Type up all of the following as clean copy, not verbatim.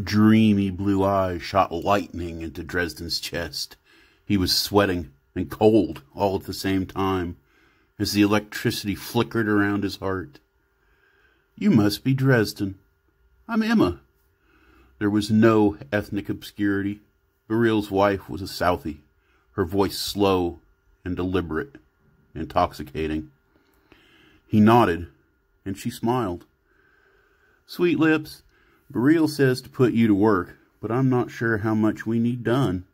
Dreamy blue eyes shot lightning into Dresden's chest. He was sweating and cold all at the same time as the electricity flickered around his heart. "You must be Dresden. I'm Emma." There was no ethnic obscurity. Bareil's wife was a Southie, her voice slow and deliberate, intoxicating. He nodded, and she smiled. "Sweet lips, Bareil says to put you to work, but I'm not sure how much we need done."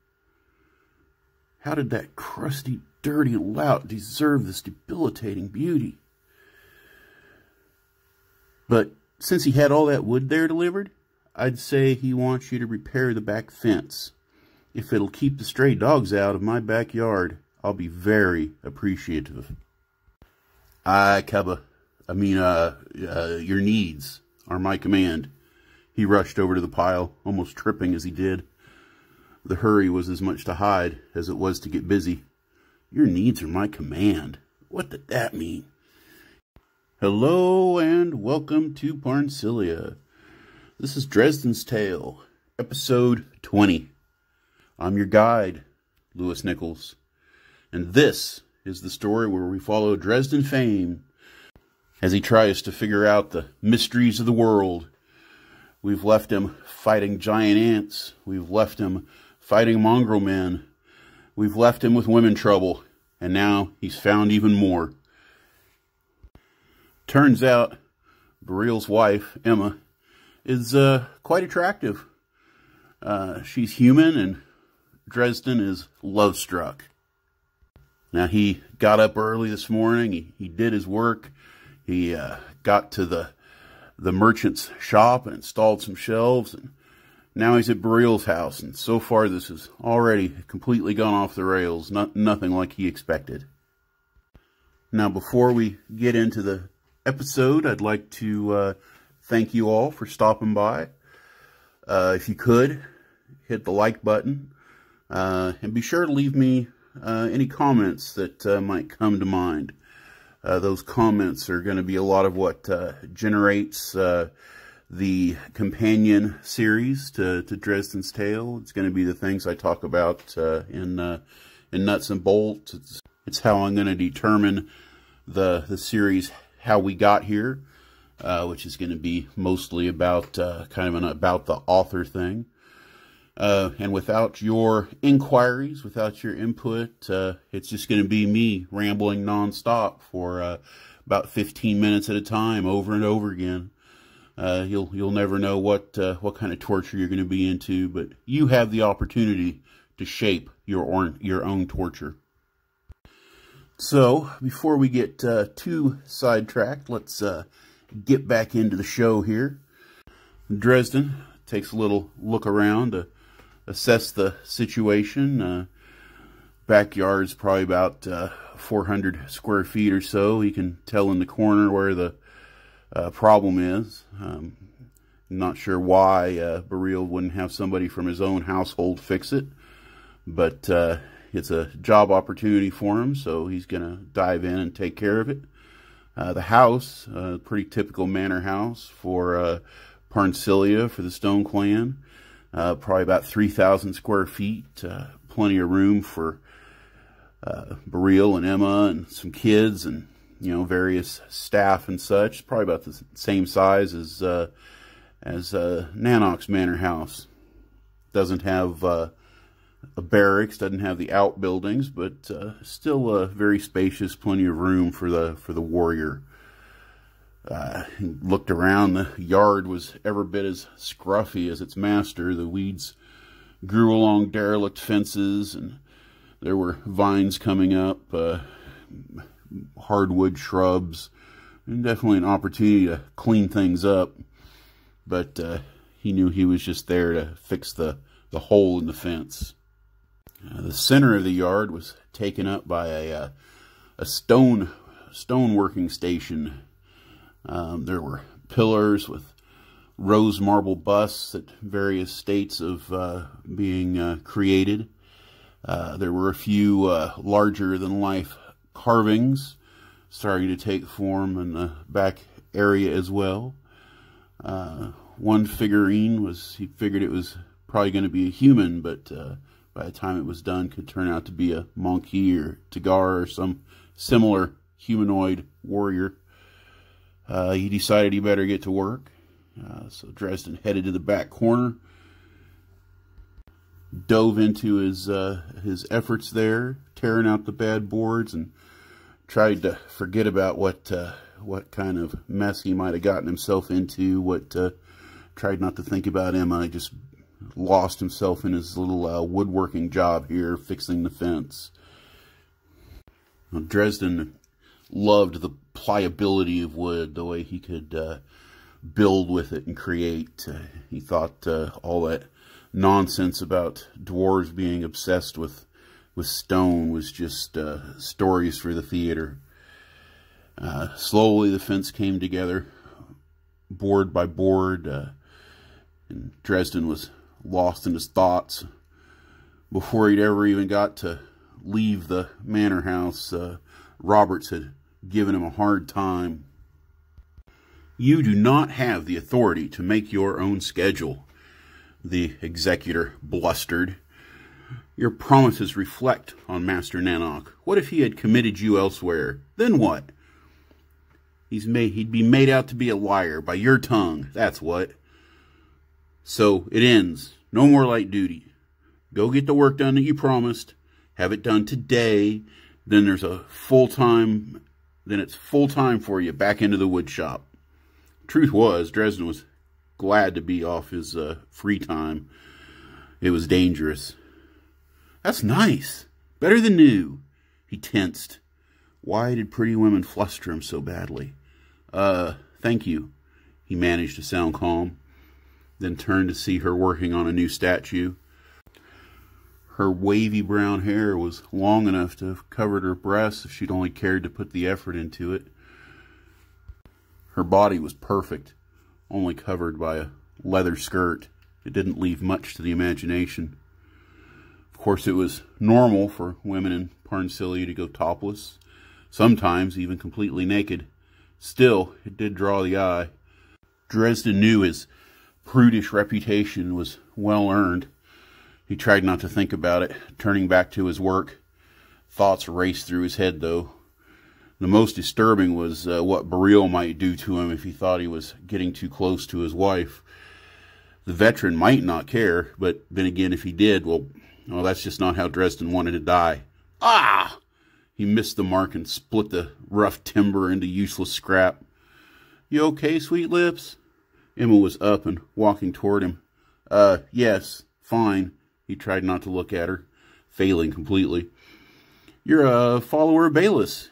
How did that crusty, dirty lout deserve this debilitating beauty? "But since he had all that wood there delivered, I'd say he wants you to repair the back fence. If it'll keep the stray dogs out of my backyard, I'll be very appreciative." "Aye, Cubba. Your needs are my command." He rushed over to the pile, almost tripping as he did. The hurry was as much to hide as it was to get busy. "Your needs are my command. What did that mean?" Hello and welcome to Parncilia. This is Dresden's Tale, episode 20. I'm your guide, Lewis Nichols, and this is the story where we follow Dresden Fane as he tries to figure out the mysteries of the world. We've left him fighting giant ants. We've left him fighting mongrel men. We've left him with women trouble, and now he's found even more. Turns out Bareil's wife, Emma, is quite attractive. She's human, and Dresden is love-struck. Now, he got up early this morning. He did his work. He got to the merchant's shop and installed some shelves, and now he's at Bareil's house, and so far this has already completely gone off the rails. Nothing like he expected. Now, before we get into the episode, I'd like to thank you all for stopping by. If you could, hit the like button, and be sure to leave me any comments that might come to mind. Those comments are going to be a lot of what generates the companion series to Dresden's Tale. It's going to be the things I talk about in nuts and bolts. It's how I'm going to determine the series, how we got here, which is going to be mostly about kind of an about the author thing. And without your inquiries, without your input, it's just going to be me rambling nonstop for about 15 minutes at a time, over and over again. You'll never know what kind of torture you're going to be into, but you have the opportunity to shape your own torture. So, before we get too sidetracked, let's get back into the show here. Dresden takes a little look around to assess the situation. Backyard's probably about 400 square feet or so. He can tell in the corner where the problem is. I'm not sure why Bareil wouldn't have somebody from his own household fix it, but it's a job opportunity for him, so he's going to dive in and take care of it. The house, pretty typical manor house for Parncilia, for the Stone Clan. Probably about 3,000 square feet. Plenty of room for Bareil and Emma and some kids and, various staff and such. Probably about the same size as Nanock's manor house. Doesn't have a barracks, doesn't have the outbuildings, but still very spacious, plenty of room for the warrior. He looked around. The yard was every bit as scruffy as its master. The weeds grew along derelict fences, and there were vines coming up, hardwood shrubs, and definitely an opportunity to clean things up. But he knew he was just there to fix the hole in the fence. The center of the yard was taken up by a stone working station. There were pillars with rose marble busts at various states of being created. There were a few larger-than-life carvings starting to take form in the back area as well. one figurine he figured it was probably going to be a human, but by the time it was done, could turn out to be a monkey or Tagar or some similar humanoid warrior. He decided he better get to work. So Dresden headed to the back corner, dove into his efforts there, tearing out the bad boards, and tried to forget about what kind of mess he might have gotten himself into. Tried not to think about Emma. He just lost himself in his little woodworking job here, fixing the fence. Now, Dresden loved the pliability of wood, the way he could build with it and create. He thought all that nonsense about dwarves being obsessed with stone was just stories for the theater. Slowly the fence came together, board by board, and Dresden was lost in his thoughts. Before he'd ever even got to leave the manor house, Roberts had given him a hard time. "You do not have the authority to make your own schedule," the executor blustered. "Your promises reflect on Master Nanook. What if he had committed you elsewhere? Then what? He'd be made out to be a liar by your tongue, that's what. So it ends. No more light duty. Go get the work done that you promised. Have it done today. Then it's full time for you back into the wood shop." Truth was, Dresden was glad to be off his free time. It was dangerous. "That's nice. Better than new." He tensed. Why did pretty women fluster him so badly? Thank you." He managed to sound calm, then turned to see her working on a new statue. Her wavy brown hair was long enough to have covered her breasts if she'd only cared to put the effort into it. Her body was perfect, only covered by a leather skirt. It didn't leave much to the imagination. Of course, it was normal for women in Parnsilia to go topless, sometimes even completely naked. Still, it did draw the eye. Dresden knew his prudish reputation was well earned. He tried not to think about it, turning back to his work. Thoughts raced through his head, though. The most disturbing was what Beryl might do to him if he thought he was getting too close to his wife. The veteran might not care, but then again, if he did, well, that's just not how Dresden wanted to die. Ah! He missed the mark and split the rough timber into useless scrap. "You okay, Sweet Lips?" Emma was up and walking toward him. Yes, fine." He tried not to look at her, failing completely. "You're a follower of Bayless."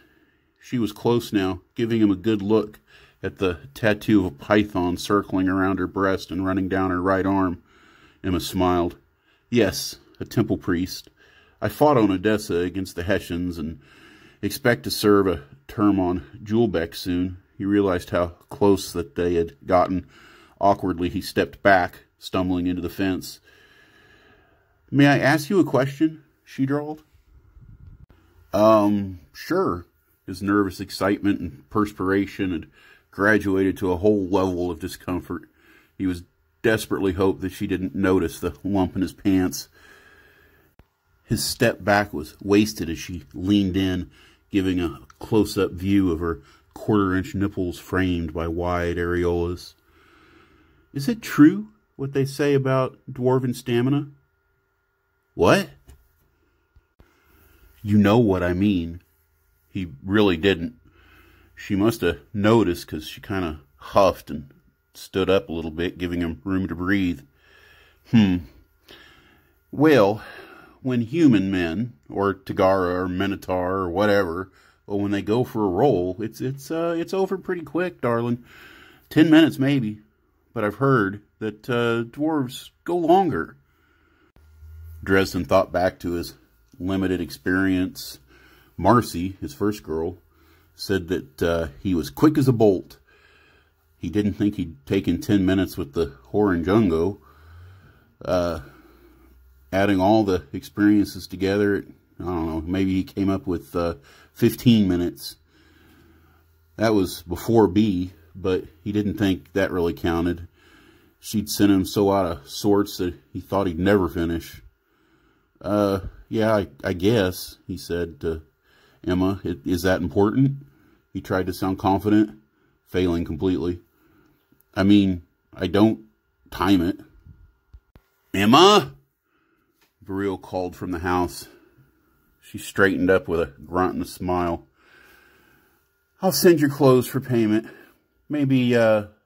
She was close now, giving him a good look at the tattoo of a python circling around her breast and running down her right arm. Emma smiled. "Yes, a temple priest. I fought on Odessa against the Hessians and expect to serve a term on Julbeck soon." He realized how close that they had gotten. Awkwardly, he stepped back, stumbling into the fence. "May I ask you a question?" she drawled. Sure." His nervous excitement and perspiration had graduated to a whole level of discomfort. He was desperately hoped that she didn't notice the lump in his pants. His step back was wasted as she leaned in, giving a close-up view of her quarter-inch nipples framed by wide areolas. "Is it true what they say about dwarven stamina?" "What?" "You know what I mean." He really didn't. She must have noticed, because she kind of huffed and stood up a little bit, giving him room to breathe. Well, when human men, or Tagara, or Minotaur, or whatever, when they go for a roll, it's over pretty quick, darling. 10 minutes, maybe. But I've heard that dwarves go longer." Dresden thought back to his limited experience. Marcy, his first girl, said that he was quick as a bolt. He didn't think he'd taken 10 minutes with the Horanjungo. Adding all the experiences together, I don't know, maybe he came up with 15 minutes. That was before B, but he didn't think that really counted. she'd sent him so out of sorts that he thought he'd never finish. Yeah, I guess, he said to Emma. Is that important? He tried to sound confident, failing completely. I mean, I don't time it. Emma? Beryl called from the house. She straightened up with a grunt and a smile. I'll send your clothes for payment. Maybe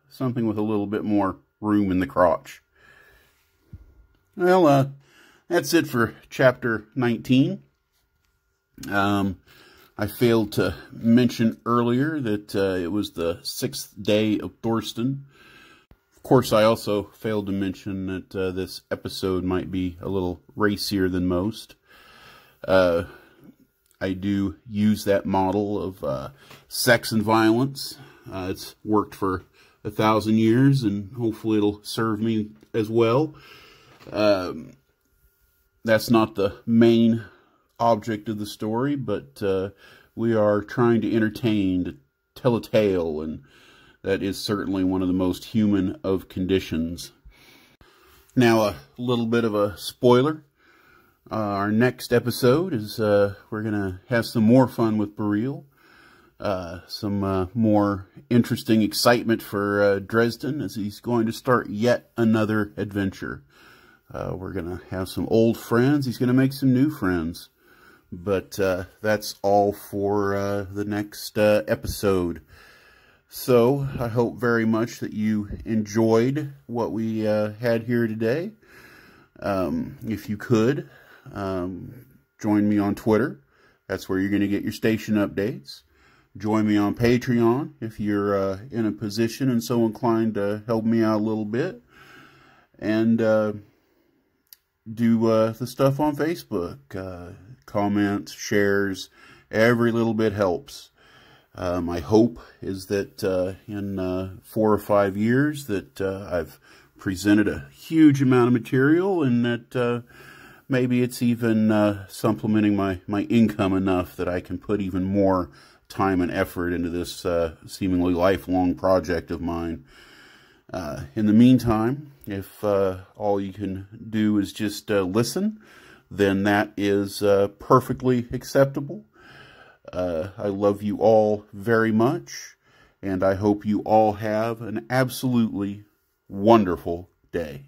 something with a little bit more room in the crotch. Well, that's it for chapter 19. I failed to mention earlier that it was the 6th day of Dresden. Of course, I also failed to mention that this episode might be a little racier than most. I do use that model of sex and violence. It's worked for 1,000 years, and hopefully it'll serve me as well. That's not the main object of the story, but we are trying to entertain, to tell a tale, and that is certainly one of the most human of conditions. Now, a little bit of a spoiler. Our next episode is we're going to have some more fun with Beryl. Some more interesting excitement for Dresden, as he's going to start yet another adventure. We're going to have some old friends. He's going to make some new friends. But that's all for the next episode. So I hope very much that you enjoyed what we had here today. If you could, join me on Twitter. That's where you're going to get your station updates. Join me on Patreon if you're in a position and so inclined to help me out a little bit. And do the stuff on Facebook. Comments, shares, every little bit helps. My hope is that in 4 or 5 years that I've presented a huge amount of material, and that maybe it's even supplementing my income enough that I can put even more time and effort into this seemingly lifelong project of mine. In the meantime, if all you can do is just listen, then that is perfectly acceptable. I love you all very much, and I hope you all have an absolutely wonderful day.